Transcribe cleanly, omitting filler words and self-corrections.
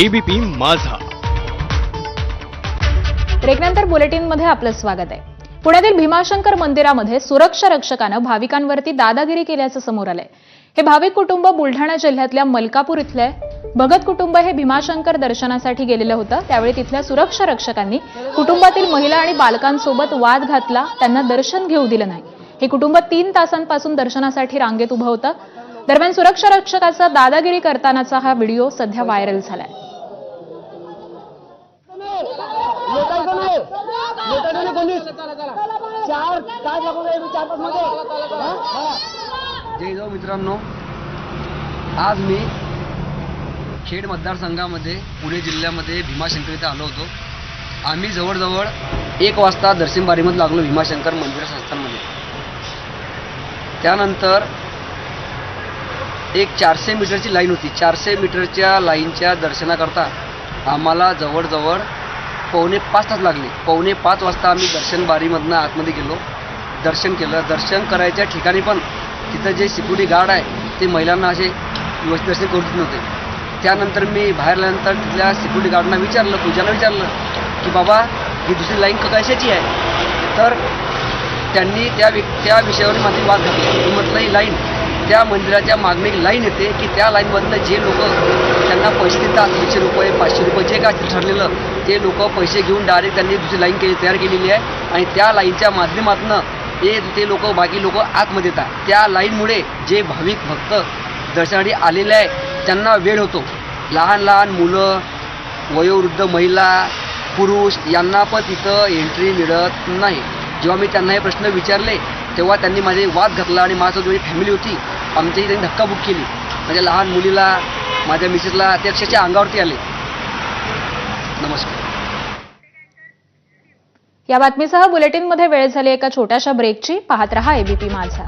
ABP माझा. ब्रेकनंतर बुलेटिनमध्ये आपलं स्वागत आहे. पुण्यातील भीमाशंकर मंदिरामध्ये सुरक्षा रक्षकानं भाविकांवरती दादागिरी केल्याचं समोर आलंय. हे भाविक कुटुंब बुलढाणा जिल्ह्यातल्या मलकापूर इथलं आहे. भगत कुटुंब हे भीमाशंकर दर्शनासाठी गेलेलं होतं. त्यावेळी तिथल्या सुरक्षा रक्षकांनी कुटुंबातील महिला आणि बालकांसोबत वाद घातला. त्यांना दर्शन घेऊ दिलं नाही. हे कुटुंब 3 तासांपासून दर्शनासाठी रांगेत उभं होतं. दरम्यान सुरक्षा रक्षकाचा दादागिरी करतानाचा हा व्हिडिओ सध्या व्हायरल झालाय. जय जो मित्रांनो, आज मी खेड मतदारसंघामध्ये पुणे जिल्ह्यामध्ये भीमाशंकर इथे आलो होतो. आम्ही जवळजवळ 1 वाजता दर्शन बारीमध्ये लागलो भीमाशंकर मंदिर संस्थानमध्ये. त्यानंतर एक 400 मीटरची लाईन होती. 400 मीटरच्या लाईनच्या दर्शनाकरता आम्हाला जवळजवळ 4:45 तास लागले. 4:45 वाजता आम्ही दर्शन बारीमधनं आतमध्ये गेलो, दर्शन केलं. दर्शन करायच्या ठिकाणी पण तिथं जे सिक्युरिटी गार्ड आहे ते महिलांना असे व्यवस्थित दर्शन करू देत नव्हते. त्यानंतर मी बाहेर आल्यानंतर तिथल्या सिक्युरिटी गार्डना विचारलं, पूजाला विचारलं की बाबा ही दुसरी लाईन कशाची आहे. तर त्यांनी त्या विषयावर माझी वाद घातली. मी म्हटलं ही लाईन त्या मंदिराच्या मागणी एक लाईन येते की त्या लाईनमधनं जे लोक त्यांना पैसे देतात, 100 रुपये 500 रुपये जे काय ठरलेलं ते लोक पैसे घेऊन डायरेक्ट त्यांनी दुसरी लाईन तयार केलेली आहे आणि त्या लाईनच्या माध्यमातून ते लोक बाकी लोक आतमध्ये येतात. त्या लाईनमुळे जे भाविक भक्त दर्शनासाठी आलेले आहे त्यांना वेळ होतो. लहान लहान मुलं, वयोवृद्ध महिला, पुरुष यांना पण तिथं एंट्री मिळत नाही. जेव्हा मी त्यांना हे प्रश्न विचारले तेव्हा त्यांनी माझे वाद घातला आणि माझं जी फॅमिली होती आमच्याही त्यांनी धक्काबुक केली. माझ्या लहान मुलीला, माझ्या मिसेसला ते अक्षरशः अंगावरती आले. नमस्कार. या बातमीसह बुलेटिनमध्ये वेळ झाली एका छोट्याशा ब्रेकची. पाहत रहा एबीपी माझा.